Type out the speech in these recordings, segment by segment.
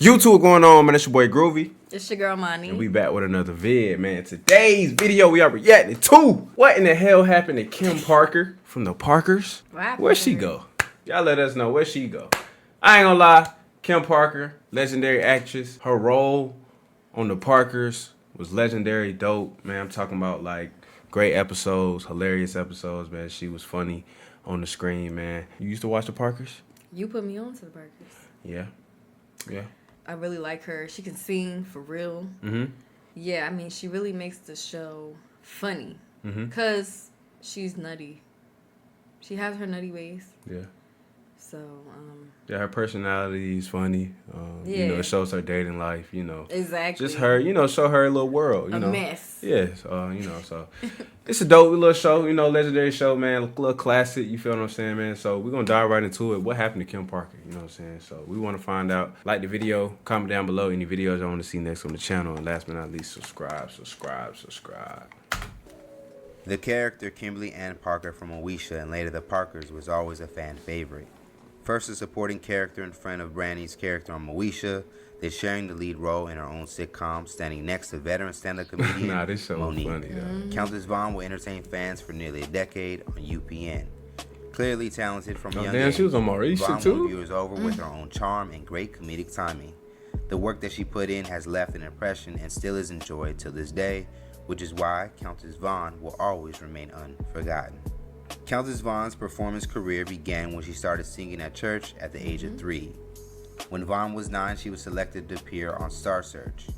YouTube, what's going on, man? It's your boy Groovy. It's your girl Money. And we back with another vid, man. Today's video, we are reacting to what in the hell happened to Kim Parker from the Parkers? Where'd she go? Y'all let us know where she go. I ain't gonna lie, Kim Parker, legendary actress. Her role on the Parkers was legendary, dope, man. I'm talking about like great episodes, hilarious episodes, man. She was funny on the screen, man. You used to watch the Parkers? You put me on to the Parkers. Yeah. I really like her. She can sing for real. Yeah, I mean, she really makes the show funny. Because she's nutty. She has her nutty ways. Yeah. So, yeah, her personality is funny. Yeah. You know, it shows her dating life, you know. Exactly. Just her, you know, show her a little world, you know. A mess. Yes, you know, so it's a dope little show, you know, legendary show, man. A little classic, you feel what I'm saying, man? So we're going to dive right into it. What happened to Kim Parker, you know what I'm saying? So we want to find out. Like the video, comment down below any videos I want to see next on the channel. And last but not least, subscribe. The character Kimberly Ann Parker from Moesha and later the Parkers was always a fan favorite. First a supporting character in front of Brandy's character on Moesha, then sharing the lead role in her own sitcom, standing next to veteran stand-up comedian this show Monique. was funny, though. Countess Vaughn will entertain fans for nearly a decade on UPN. Clearly talented from a young Damn, age, she was on Moesha Vaughn too? won viewers over with her own charm and great comedic timing. The work that she put in has left an impression and still is enjoyed till this day, which is why Countess Vaughn will always remain unforgotten. Countess Vaughn's performance career began when she started singing at church at the age of 3. When Vaughn was 9, she was selected to appear on Star Search.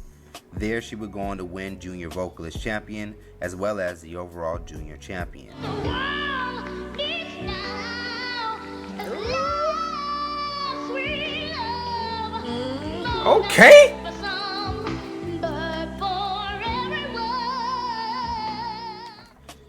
There, she would go on to win Junior Vocalist Champion as well as the overall Junior Champion. Okay.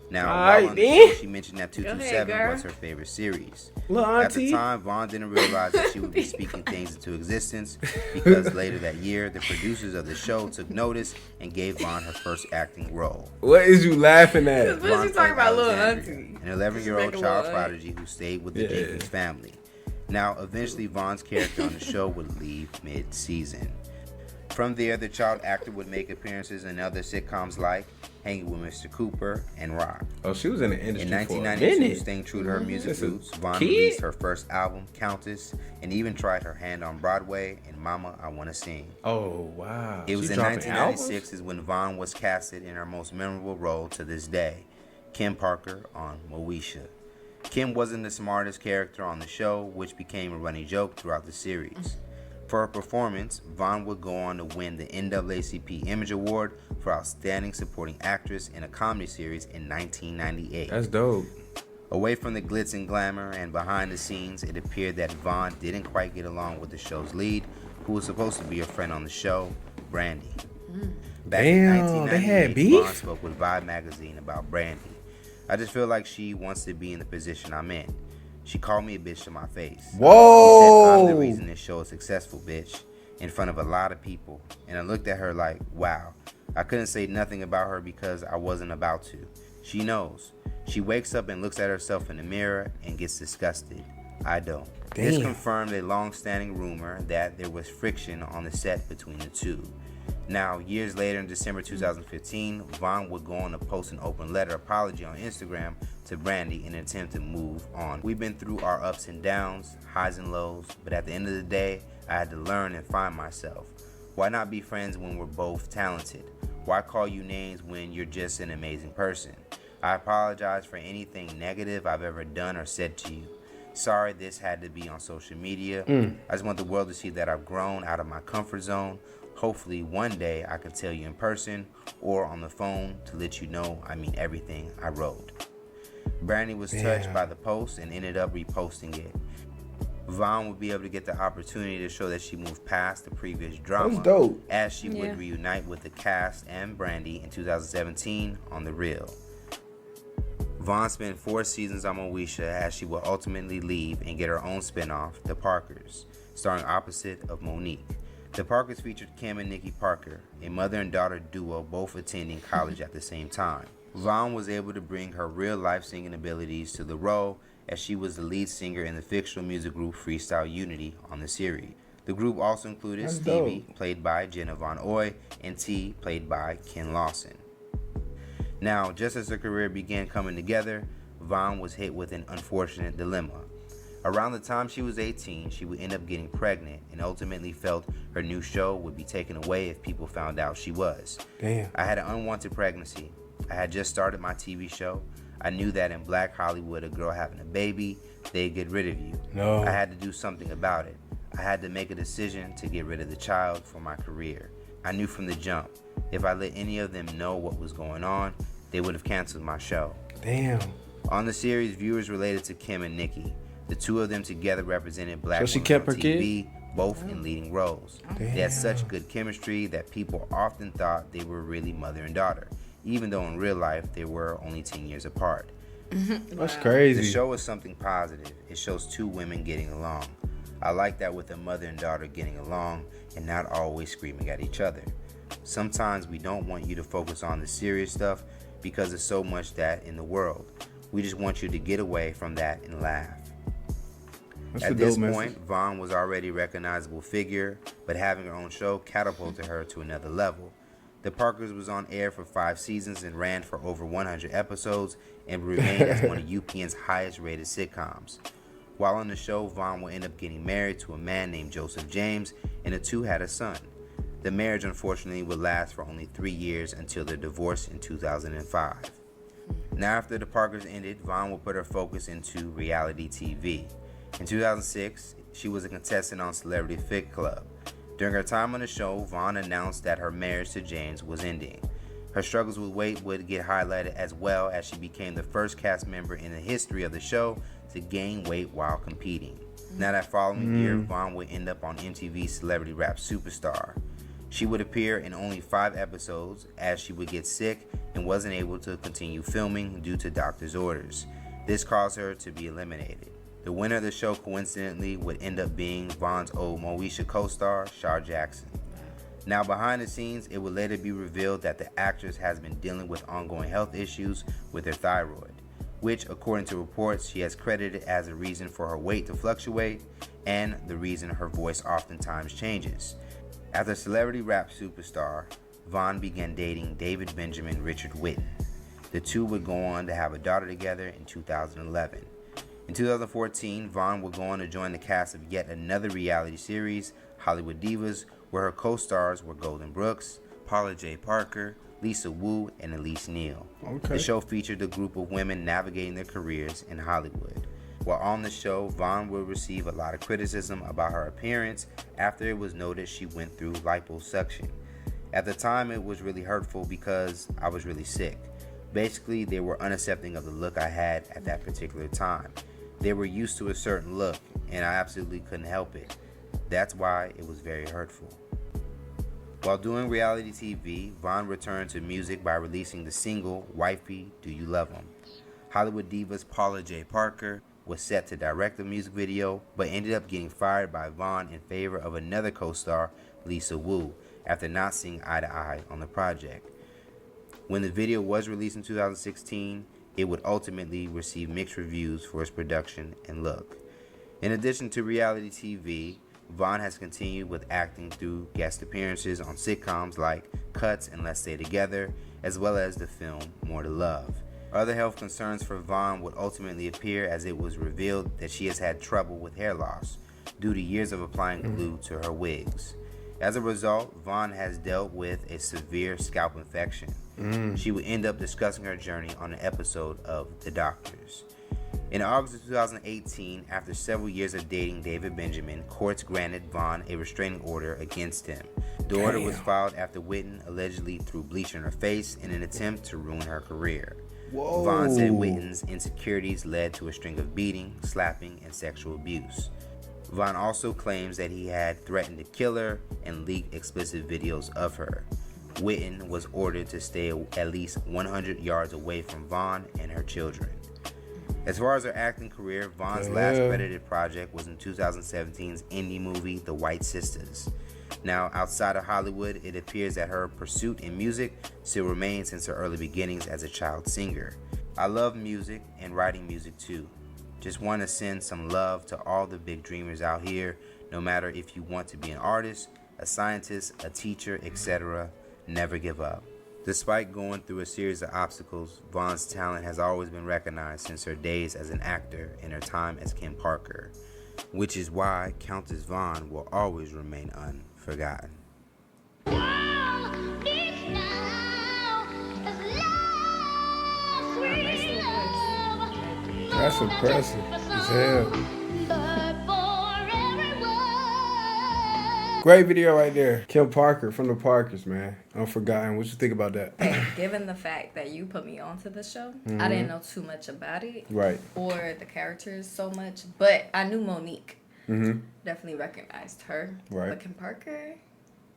Now, Alright, while on the then. show, she mentioned that 227 was her favorite series. Little At the auntie. time, Vaughn didn't realize that she would be speaking things into existence because later that year, the producers of the show took notice and gave Vaughn her first acting role. What is you laughing at? What is she talking about, little auntie? An 11-year-old child prodigy who stayed with the Jenkins family. Now, eventually, Vaughn's character on the show would leave mid-season. From there, the child actor would make appearances in other sitcoms like Hanging with Mr. Cooper and Rock. Oh, she was in the industry In for a 1992, minute. staying true to her music This is roots, Vaughn kid? released her first album, Countess, and even tried her hand on Broadway in Mama, I Wanna Sing. Oh, wow. It was She in dropping 1996 albums? is when Vaughn was casted in her most memorable role to this day, Kim Parker on Moesha. Kim wasn't the smartest character on the show, which became a running joke throughout the series. For her performance, Vaughn would go on to win the NAACP Image Award for Outstanding Supporting Actress in a Comedy Series in 1998. That's dope. Away from the glitz and glamour and behind the scenes, it appeared that Vaughn didn't quite get along with the show's lead, who was supposed to be a friend on the show, Brandy. Back in Damn, they had 1998, beef? Vaughn spoke with Vibe magazine about Brandy. I just feel like she wants to be in the position I'm in. She called me a bitch to my face. Whoa. She said, I'm the reason this show is successful, bitch, in front of a lot of people. And I looked at her like, wow. I couldn't say nothing about her because I wasn't about to. She knows. She wakes up and looks at herself in the mirror and gets disgusted. I don't. Damn. This confirmed a long-standing rumor that there was friction on the set between the two. Now, years later in December 2015, Vaughn would go on to post an open letter apology on Instagram to Brandy in an attempt to move on. We've been through our ups and downs, highs and lows, but at the end of the day, I had to learn and find myself. Why not be friends when we're both talented? Why call you names when you're just an amazing person? I apologize for anything negative I've ever done or said to you. Sorry this had to be on social media. I just want the world to see that I've grown out of my comfort zone. Hopefully one day I can tell you in person or on the phone to let you know I mean everything I wrote. Brandy was touched by the post and ended up reposting it. Vaughn would be able to get the opportunity to show that she moved past the previous drama. That's dope. As she would reunite with the cast and Brandy in 2017 on The Real. Vaughn spent 4 seasons on Moesha as she will ultimately leave and get her own spinoff, The Parkers, starring opposite of Monique. The Parkers featured Kim and Nikki Parker, a mother and daughter duo both attending college at the same time. Vaughn was able to bring her real-life singing abilities to the role as she was the lead singer in the fictional music group Freestyle Unity on the series. The group also included That's Stevie, dope. played by Jenna Von Oy, and T, played by Ken Lawson. Now, just as her career began coming together, Vaughn was hit with an unfortunate dilemma. Around the time she was 18, she would end up getting pregnant and ultimately felt her new show would be taken away if people found out she was. Damn. I had an unwanted pregnancy. I had just started my TV show. I knew that in Black Hollywood, a girl having a baby, they'd get rid of you. No. I had to do something about it. I had to make a decision to get rid of the child for my career. I knew from the jump, if I let any of them know what was going on, they would have canceled my show. Damn. On the series, viewers related to Kim and Nikki. The two of them together represented black So she women kept on her TV, both in leading roles. They had Damn. such good chemistry that people often thought they were really mother and daughter, even though in real life they were only 10 years apart. That's The crazy. show is something positive. It shows two women getting along. I like that with a mother and daughter getting along and not always screaming at each other. Sometimes we don't want you to focus on the serious stuff because there's so much that in the world. We just want you to get away from that and laugh. That's a At this dope point, message. Vaughn was already a recognizable figure, but having her own show catapulted her to another level. The Parkers was on air for 5 seasons and ran for over 100 episodes and remained as one of UPN's highest rated sitcoms. While on the show, Vaughn would end up getting married to a man named Joseph James, and the two had a son. The marriage, unfortunately, would last for only 3 years until their divorce in 2005. Now, after the Parkers ended, Vaughn would put her focus into reality TV. In 2006, she was a contestant on Celebrity Fit Club. During her time on the show, Vaughn announced that her marriage to James was ending. Her struggles with weight would get highlighted as well as she became the first cast member in the history of the show to gain weight while competing. Now that following year, Vaughn would end up on MTV's Celebrity Rap Superstar. She would appear in only 5 episodes as she would get sick and wasn't able to continue filming due to doctor's orders. This caused her to be eliminated. The winner of the show coincidentally would end up being Vaughn's old Moesha co-star, Shar Jackson. Now behind the scenes, it would later be revealed that the actress has been dealing with ongoing health issues with her thyroid, which according to reports she has credited as a reason for her weight to fluctuate and the reason her voice oftentimes changes. After Celebrity Rap Superstar, Vaughn began dating David Benjamin Richard Whitten. The two would go on to have a daughter together in 2011. In 2014, Vaughn would go on to join the cast of yet another reality series, Hollywood Divas, where her co-stars were Golden Brooks, Paula J. Parker, Lisa Wu, and Elise Neal. Okay. The show featured a group of women navigating their careers in Hollywood. While on the show, Vaughn would receive a lot of criticism about her appearance after it was noted she went through liposuction. At the time, it was really hurtful because I was really sick. Basically, they were unaccepting of the look I had at that particular time. They were used to a certain look, and I absolutely couldn't help it. That's why it was very hurtful. While doing reality TV, Vaughn returned to music by releasing the single, Wifey, Do You Love 'Em? Hollywood Divas Paula J. Parker was set to direct the music video, but ended up getting fired by Vaughn in favor of another co-star, Lisa Wu, after not seeing eye to eye on the project. When the video was released in 2016, it would ultimately receive mixed reviews for its production and look. In addition to reality TV, Vaughn has continued with acting through guest appearances on sitcoms like Cuts and Let's Stay Together, as well as the film More to Love. Other health concerns for Vaughn would ultimately appear as it was revealed that she has had trouble with hair loss due to years of applying glue to her wigs. As a result, Vaughn has dealt with a severe scalp infection. She would end up discussing her journey on an episode of The Doctors. In August of 2018, after several years of dating David Benjamin, courts granted Vaughn a restraining order against him. The order was filed after Whitten allegedly threw bleach in her face in an attempt to ruin her career. Whoa. Vaughn said Whitten's insecurities led to a string of beating, slapping, and sexual abuse. Vaughn also claims that he had threatened to kill her and leaked explicit videos of her. Whitten was ordered to stay at least 100 yards away from Vaughn and her children. As far as her acting career, Vaughn's last credited project was in 2017's indie movie, The White Sisters. Now, outside of Hollywood, it appears that her pursuit in music still remains since her early beginnings as a child singer. I love music and writing music too. Just want to send some love to all the big dreamers out here. No matter if you want to be an artist, a scientist, a teacher, etc., never give up. Despite going through a series of obstacles, Vaughn's talent has always been recognized since her days as an actor and her time as Kim Parker, which is why Countess Vaughn will always remain unforgotten. That's impressive as hell. Great video right there. Kim Parker from the Parkers, man. Unforgotten. What you think about that? Hey, given the fact that you put me onto the show, I didn't know too much about it. Right. Or the characters so much. But I knew Monique. Definitely recognized her. Right. But Kim Parker,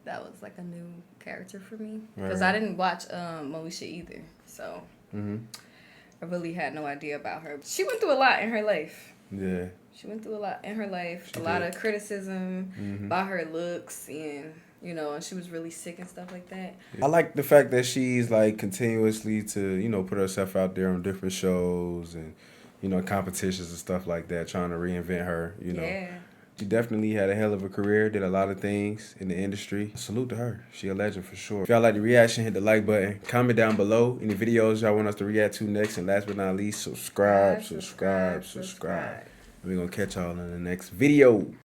that was like a new character for me. Because I didn't watch Moesha either. So I really had no idea about her. She went through a lot in her life. Yeah. She went through a lot in her life. A lot of criticism about her looks and, you know, and she was really sick and stuff like that. I like the fact that she's like continuously to, you know, put herself out there on different shows and, you know, competitions and stuff like that, trying to reinvent her, you know. Yeah. She definitely had a hell of a career, did a lot of things in the industry. Salute to her. She a legend for sure. If y'all like the reaction, hit the like button. Comment down below any videos y'all want us to react to next. And last but not least, subscribe. We're going to catch y'all in the next video.